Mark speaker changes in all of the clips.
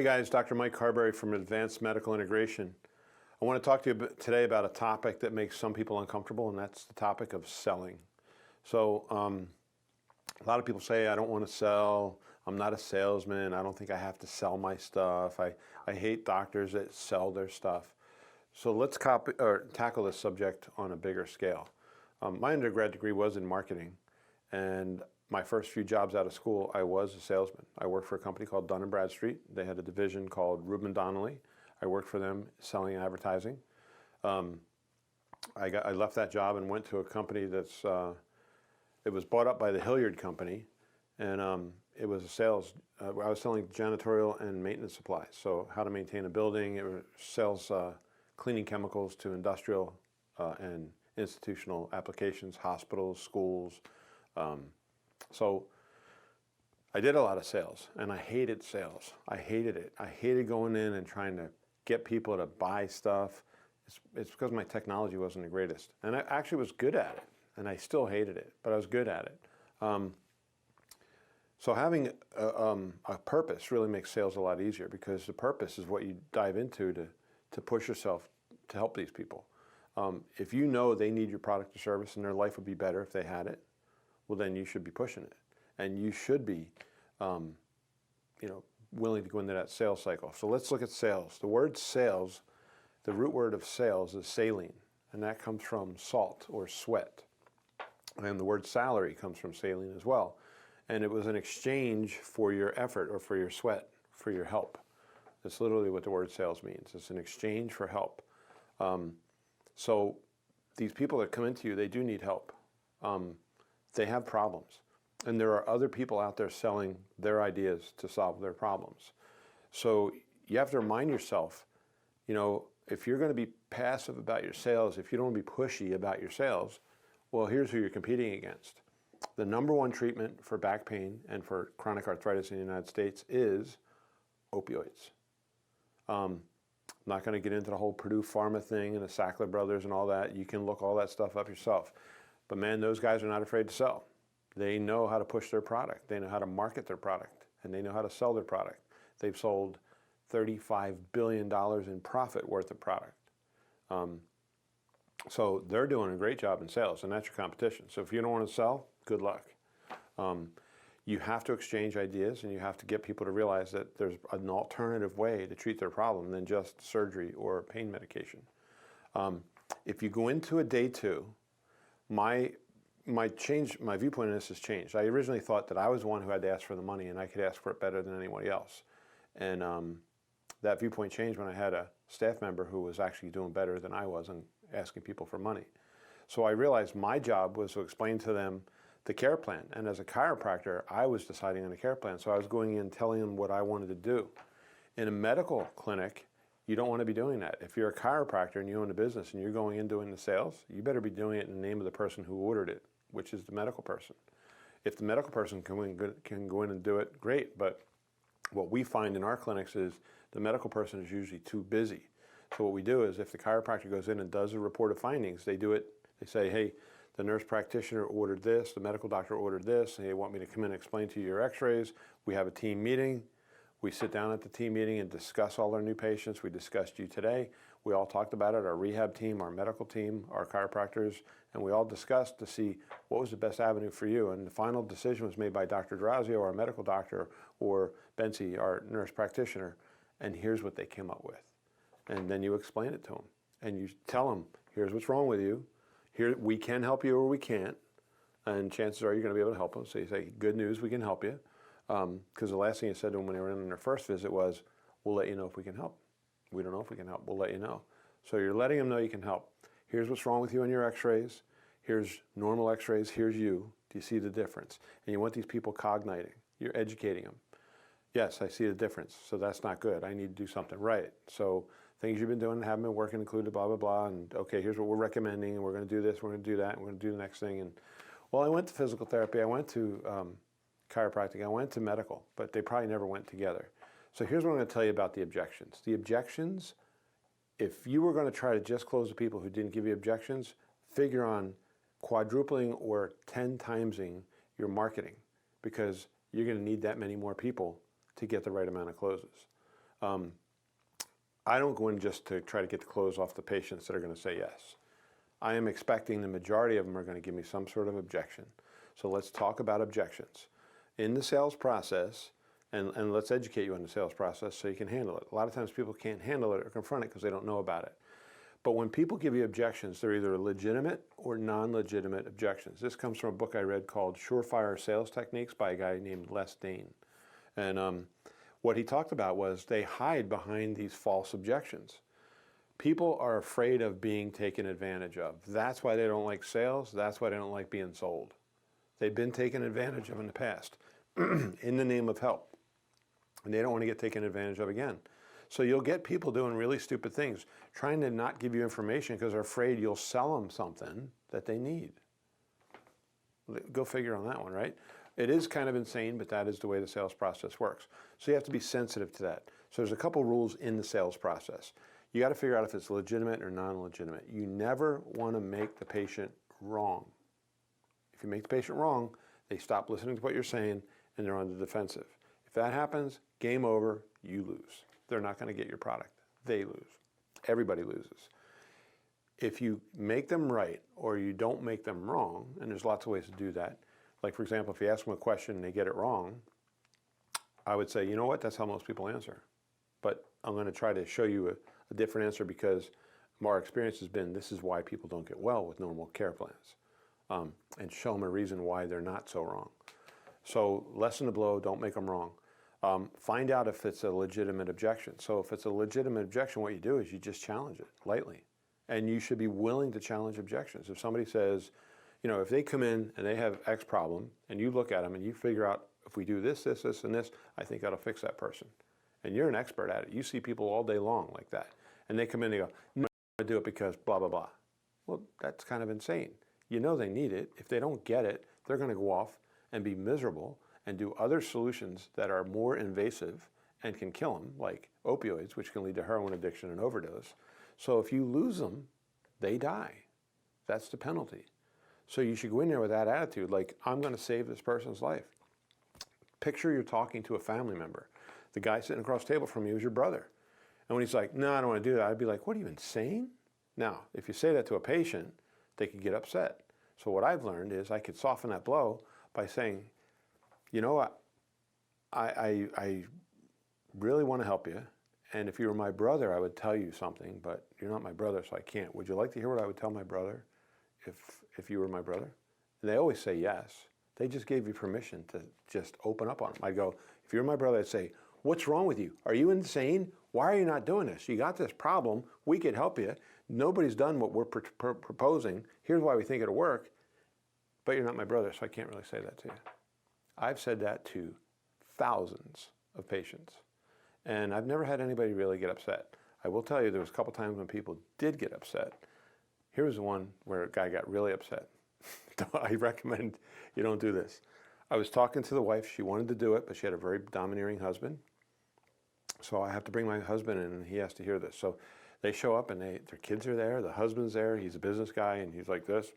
Speaker 1: guys, Dr. Mike Carberry from Advanced Medical Integration. I want to talk to you today about a topic that makes some people uncomfortable, and that's the topic of selling. So a lot of people say, I don't want to sell, I'm not a salesman, I don't think I have to sell my stuff, I hate doctors that sell their stuff. So let's tackle this subject on a bigger scale. My undergrad degree was in marketing, and my first few jobs out of school, I was a salesman. I worked for a company called Dun & Bradstreet. They had a division called Reuben Donnelly. I worked for them selling advertising. I left that job and went to a company that's, it was bought up by the Hilliard Company, and it was a sales, I was selling janitorial and maintenance supplies. So how to maintain a building, it sells cleaning chemicals to industrial and institutional applications, hospitals, schools. So I did a lot of sales, and I hated sales. I hated it. I hated going in and trying to get people to buy stuff. It's because my technology wasn't the greatest. And I actually was good at it, and I still hated it, but I was good at it. So having a purpose really makes sales a lot easier, because the purpose is what you dive into to push yourself to help these people. If you know they need your product or service and their life would be better if they had it, well, then you should be pushing it, and you should be, willing to go into that sales cycle. So let's look at sales. The word sales, the root word of sales is saline, and that comes from salt or sweat. And the word salary comes from saline as well. And it was an exchange for your effort or for your sweat, for your help. That's literally what the word sales means. It's an exchange for help. So these people that come into you, they do need help. They have problems, and there are other people out there selling their ideas to solve their problems. So you have to remind yourself, if you're going to be passive about your sales, if you don't want to be pushy about your sales, well, here's who you're competing against. The number one treatment for back pain and for chronic arthritis in the United States is opioids. I'm not going to get into the whole Purdue Pharma thing and the Sackler brothers and all that. You can look all that stuff up yourself. But man, those guys are not afraid to sell. They know how to push their product. They know how to market their product, and they know how to sell their product. They've sold $35 billion in profit worth of product. So they're doing a great job in sales, and that's your competition. So if you don't want to sell, good luck. You have to exchange ideas, and you have to get people to realize that there's an alternative way to treat their problem than just surgery or pain medication. If you go into a day two, my viewpoint on this has changed. I originally thought that I was the one who had to ask for the money, and I could ask for it better than anybody else. And that viewpoint changed when I had a staff member who was actually doing better than I was and asking people for money. So I realized my job was to explain to them the care plan. And as a chiropractor, I was deciding on the care plan. So I was going in telling them what I wanted to do. In a medical clinic, you don't want to be doing that. If you're a chiropractor and you own a business and you're going in doing the sales, you better be doing it in the name of the person who ordered it, which is the medical person. If the medical person can go in and do it, great. But what we find in our clinics is the medical person is usually too busy. So what we do is, if the chiropractor goes in and does a report of findings, they do it, they say, hey, the nurse practitioner ordered this, the medical doctor ordered this, and they want me to come in and explain to you your x-rays. We have a team meeting. We sit down at the team meeting and discuss all our new patients. We discussed you today. We all talked about it, our rehab team, our medical team, our chiropractors, and we all discussed to see what was the best avenue for you. And the final decision was made by Dr. Durazio, our medical doctor, or Bensi, our nurse practitioner, and here's what they came up with. And then you explain it to them, and you tell them, here's what's wrong with you. Here, we can help you or we can't, and chances are you're going to be able to help them. So you say, good news, we can help you. Because the last thing you said to them when they were in their first visit was, we'll let you know if we can help. We don't know if we can help. We'll let you know. So you're letting them know you can help. Here's what's wrong with you on your x-rays. Here's normal x-rays. Here's you. Do you see the difference? And you want these people cogniting. You're educating them. Yes, I see the difference. So that's not good. I need to do something right. So things you've been doing haven't been working, included blah, blah, blah. And okay, here's what we're recommending. And we're going to do this. We're going to do that. And we're going to do the next thing. And well, I went to physical therapy. I went to chiropractic, I went to medical, but they probably never went together. So here's what I'm going to tell you about the objections. The objections, if you were going to try to just close the people who didn't give you objections, figure on quadrupling or 10 timesing your marketing, because you're going to need that many more people to get the right amount of closes. I don't go in just to try to get the clothes off the patients that are going to say yes. I am expecting the majority of them are going to give me some sort of objection. So let's talk about objections. In the sales process, and let's educate you on the sales process so you can handle it. A lot of times people can't handle it or confront it because they don't know about it. But when people give you objections, they're either legitimate or non-legitimate objections. This comes from a book I read called Surefire Sales Techniques by a guy named Les Dane. And what he talked about was they hide behind these false objections. People are afraid of being taken advantage of. That's why they don't like sales. That's why they don't like being sold. They've been taken advantage of in the past in the name of help. And they don't want to get taken advantage of again. So you'll get people doing really stupid things, trying to not give you information because they're afraid you'll sell them something that they need. Go figure on that one, right? It is kind of insane, but that is the way the sales process works. So you have to be sensitive to that. So there's a couple rules in the sales process. You got to figure out if it's legitimate or non-legitimate. You never want to make the patient wrong. If you make the patient wrong, they stop listening to what you're saying and they're on the defensive. If that happens, game over, you lose. They're not going to get your product. They lose. Everybody loses. If you make them right or you don't make them wrong, and there's lots of ways to do that. Like, for example, if you ask them a question and they get it wrong, I would say, you know what, that's how most people answer. But I'm going to try to show you a different answer because our experience has been this is why people don't get well with normal care plans. And show them a reason why they're not so wrong. So lessen the blow, don't make them wrong. Find out if it's a legitimate objection. So if it's a legitimate objection, what you do is you just challenge it lightly. And you should be willing to challenge objections. If somebody says, you know, if they come in and they have X problem and you look at them and you figure out if we do this, this, this, and this, I think that'll fix that person. And you're an expert at it. You see people all day long like that. And they come in and they go, no, I'm going to do it because blah, blah, blah. Well, that's kind of insane. You know they need it. If they don't get it, they're going to go off and be miserable and do other solutions that are more invasive and can kill them, like opioids, which can lead to heroin addiction and overdose. So if you lose them, they die. That's the penalty. So you should go in there with that attitude, like, I'm going to save this person's life. Picture you're talking to a family member. The guy sitting across the table from you is your brother. And when he's like, no, I don't want to do that, I'd be like, what, are you insane? Now, if you say that to a patient, they could get upset. So what I've learned is I could soften that blow by saying, you know what, I really want to help you. And if you were my brother, I would tell you something, but you're not my brother, so I can't. Would you like to hear what I would tell my brother if you were my brother? And they always say yes. They just gave you permission to just open up on them. I'd go, if you're my brother, I'd say, what's wrong with you? Are you insane? Why are you not doing this? You got this problem. We could help you. Nobody's done what we're proposing. Here's why we think it'll work. But you're not my brother, so I can't really say that to you. I've said that to thousands of patients. And I've never had anybody really get upset. I will tell you there was a couple times when people did get upset. Here was one where a guy got really upset. I recommend you don't do this. I was talking to the wife. She wanted to do it, but she had a very domineering husband. So I have to bring my husband in, and he has to hear this. So they show up, and their kids are there. The husband's there. He's a business guy, and he's like this.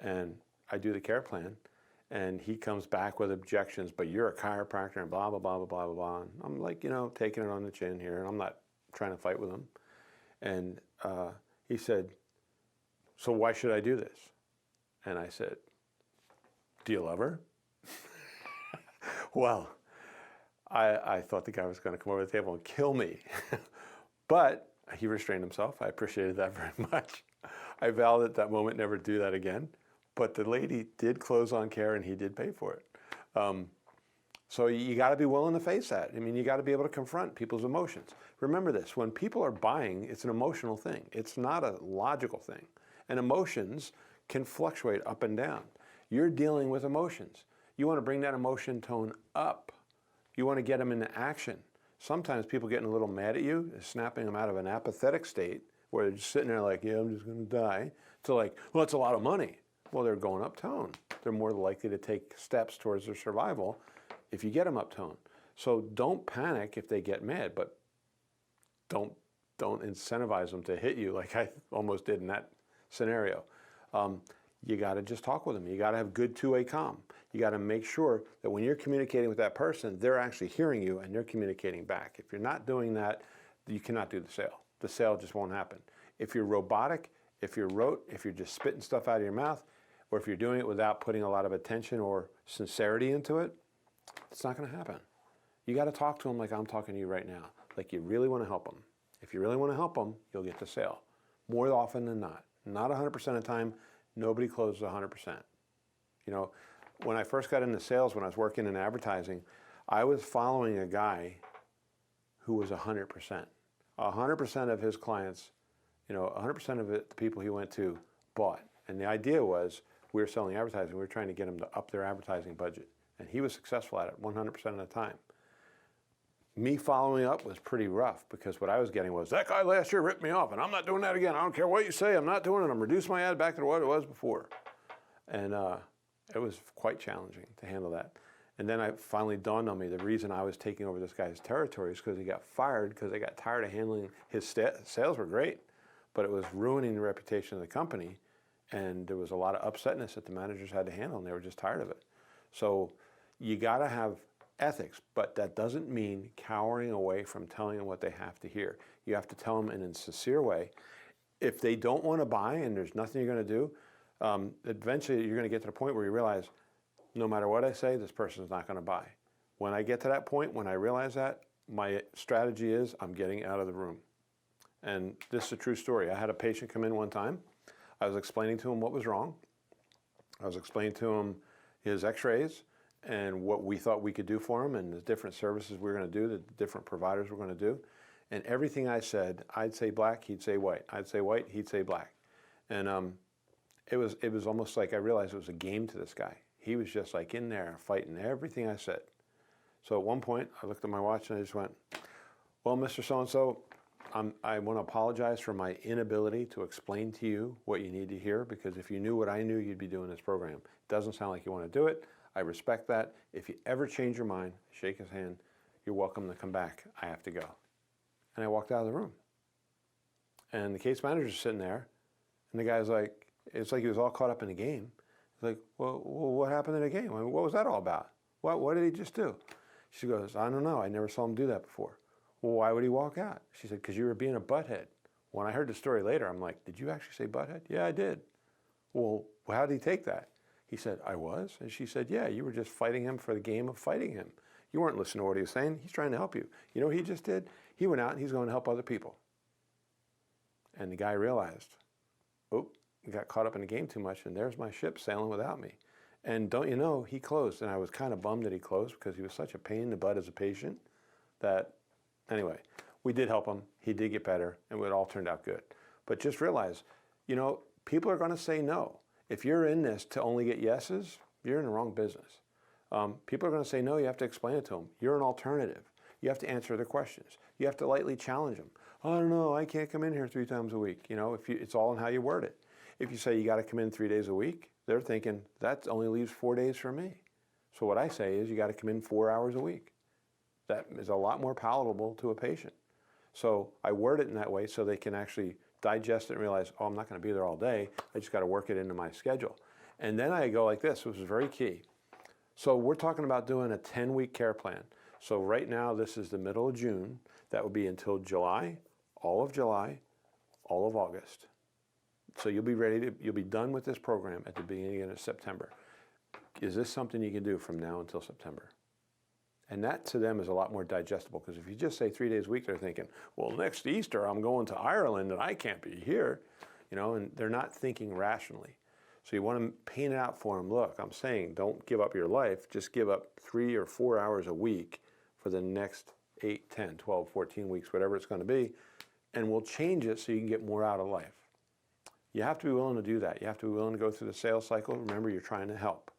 Speaker 1: And I do the care plan, and he comes back with objections, but you're a chiropractor, and blah, blah, blah, blah, blah, blah, blah. And I'm like, you know, taking it on the chin here, and I'm not trying to fight with him. And he said, so why should I do this? And I said, do you love her? Well, I thought the guy was going to come over the table and kill me. But he restrained himself. I appreciated that very much. I vowed at that moment never to do that again. But the lady did close on care, and he did pay for it. So you got to be willing to face that. I mean, you got to be able to confront people's emotions. Remember this, when people are buying, it's an emotional thing. It's not a logical thing. And emotions can fluctuate up and down. You're dealing with emotions. You want to bring that emotion tone up. You want to get them into action. Sometimes people getting a little mad at you is snapping them out of an apathetic state where they're just sitting there like, yeah, I'm just going to die, to like, well, that's a lot of money. Well, they're going up tone. They're more likely to take steps towards their survival if you get them up tone. So don't panic if they get mad, but don't incentivize them to hit you like I almost did in that scenario. you got to just talk with them. You got to have good two-way comm. You got to make sure that when you're communicating with that person, they're actually hearing you and they're communicating back. If you're not doing that, you cannot do the sale. The sale just won't happen. If you're robotic, if you're rote, if you're just spitting stuff out of your mouth, or if you're doing it without putting a lot of attention or sincerity into it, it's not going to happen. You got to talk to them like I'm talking to you right now, like you really want to help them. If you really want to help them, you'll get the sale. More often than not. Not 100% of the time, nobody closes 100%. You know, when I first got into sales, when I was working in advertising, I was following a guy who was 100%. 100% of his clients, you know, 100% of it, the people he went to bought. And the idea was we were selling advertising. We were trying to get them to up their advertising budget. And he was successful at it 100% of the time. Me following up was pretty rough because what I was getting was, that guy last year ripped me off and I'm not doing that again. I don't care what you say, I'm not doing it. I'm reducing my ad back to what it was before. And it was quite challenging to handle that. And then it finally dawned on me the reason I was taking over this guy's territory is because he got fired because they got tired of handling his sales were great, but it was ruining the reputation of the company. And there was a lot of upsetness that the managers had to handle and they were just tired of it. So you got to have ethics, but that doesn't mean cowering away from telling them what they have to hear. You have to tell them in a sincere way. If they don't want to buy and there's nothing you're going to do, eventually you're going to get to the point where you realize, no matter what I say, this person's not going to buy. When I get to that point, when I realize that, my strategy is I'm getting out of the room. And this is a true story. I had a patient come in one time. I was explaining to him what was wrong. I was explaining to him his x-rays and what we thought we could do for him and the different services we were going to do, the different providers we're going to do. And everything I said, I'd say black, he'd say white. I'd say white, he'd say black. And it was almost like I realized it was a game to this guy. He was just like in there fighting everything I said. So at one point, I looked at my watch and I just went, well, Mr. So-and-so, I want to apologize for my inability to explain to you what you need to hear, because if you knew what I knew, you'd be doing this program. It doesn't sound like you want to do it. I respect that. If you ever change your mind, shake his hand. You're welcome to come back. I have to go. And I walked out of the room. And the case manager's sitting there, and the guy's like, it's like he was all caught up in the game. He's like, well, what happened in the game? I mean, what was that all about? What did he just do? She goes, I don't know. I never saw him do that before. Well, why would he walk out? She said, because you were being a butthead. When I heard the story later, I'm like, did you actually say butthead? Yeah, I did. Well, how did he take that? He said, I was. And she said, yeah, you were just fighting him for the game of fighting him. You weren't listening to what he was saying. He's trying to help you. You know what he just did? He went out and he's going to help other people. And the guy realized, oh, he got caught up in the game too much, and there's my ship sailing without me. And don't you know, he closed. And I was kind of bummed that he closed because he was such a pain in the butt as a patient that, anyway, we did help him. He did get better, and it all turned out good. But just realize, you know, people are going to say no. If you're in this to only get yeses, you're in the wrong business. People are going to say no. You have to explain it to them. You're an alternative. You have to answer their questions. You have to lightly challenge them. Oh, I don't know. I can't come in here 3 times a week. You know, it's all in how you word it. If you say you got to come in 3 days a week, they're thinking that only leaves 4 days for me. So what I say is you got to come in 4 hours a week. That is a lot more palatable to a patient. So I word it in that way so they can actually digest it and realize, oh, I'm not going to be there all day. I just got to work it into my schedule. And then I go like this, which is very key. So we're talking about doing a 10-week care plan. So right now, this is the middle of June. That would be until July, all of August. So you'll be done with this program at the beginning of September. Is this something you can do from now until September? And that to them is a lot more digestible, because if you just say 3 days a week, they're thinking, well, next Easter I'm going to Ireland and I can't be here, you know, and they're not thinking rationally. So you want to paint it out for them. Look, I'm saying don't give up your life, just give up 3 or 4 hours a week for the next 8, 10, 12, 14 weeks, whatever it's going to be, and we'll change it so you can get more out of life. You have to be willing to do that. You have to be willing to go through the sales cycle. Remember, you're trying to help.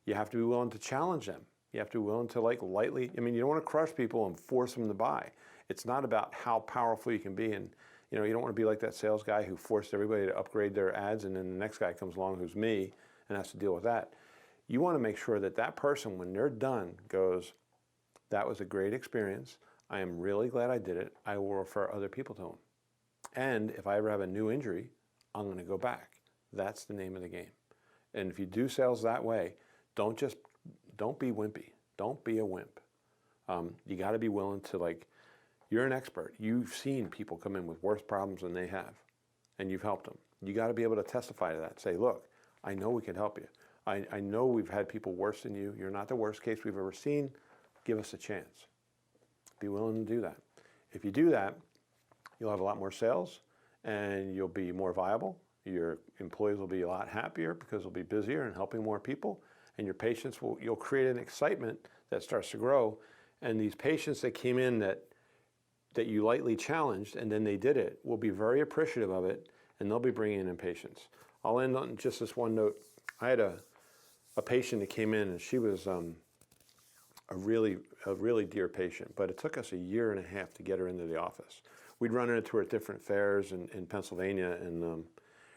Speaker 1: You have to be willing to challenge them. You have to be willing to lightly, I mean, you don't want to crush people and force them to buy. It's not about how powerful you can be. And, you know, you don't want to be like that sales guy who forced everybody to upgrade their ads, and then the next guy comes along who's me and has to deal with that. You want to make sure that that person, when they're done, goes, that was a great experience. I am really glad I did it. I will refer other people to them. And if I ever have a new injury, I'm going to go back. That's the name of the game. And if you do sales that way, don't be wimpy. Don't be a wimp. You got to be willing to, like, you're an expert. You've seen people come in with worse problems than they have, and you've helped them. You got to be able to testify to that. Say, look, I know we can help you. I know we've had people worse than you. You're not the worst case we've ever seen. Give us a chance. Be willing to do that. If you do that, you'll have a lot more sales, and you'll be more viable. Your employees will be a lot happier because they'll be busier and helping more people. And your patients you'll create an excitement that starts to grow. And these patients that came in that you lightly challenged and then they did it will be very appreciative of it, and they'll be bringing in patients. I'll end on just this one note. I had a patient that came in, and she was a really dear patient, but it took us 1.5 years to get her into the office. We'd run into her at different fairs in Pennsylvania, and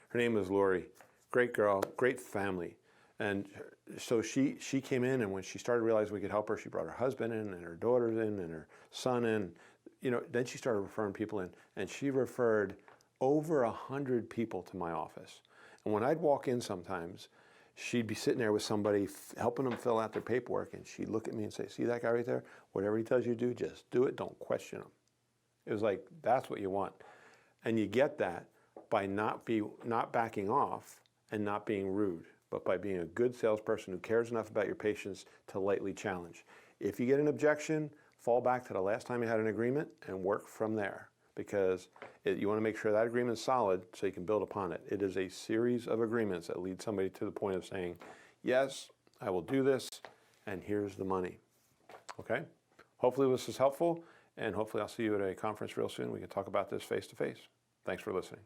Speaker 1: her name was Lori. Great girl, great family. And so she came in, and when she started realizing we could help her, she brought her husband in and her daughters in and her son in. Then she started referring people in, and she referred over 100 people to my office. And when I'd walk in sometimes, she'd be sitting there with somebody helping them fill out their paperwork, and she'd look at me and say, see that guy right there? Whatever he tells you to do, just do it. Don't question him. It was like, that's what you want. And you get that by not backing off and not being rude, but by being a good salesperson who cares enough about your patients to lightly challenge. If you get an objection, fall back to the last time you had an agreement and work from there, because you want to make sure that agreement is solid so you can build upon it. It is a series of agreements that lead somebody to the point of saying, yes, I will do this, and here's the money. Okay? Hopefully this is helpful, and hopefully I'll see you at a conference real soon. We can talk about this face to face. Thanks for listening.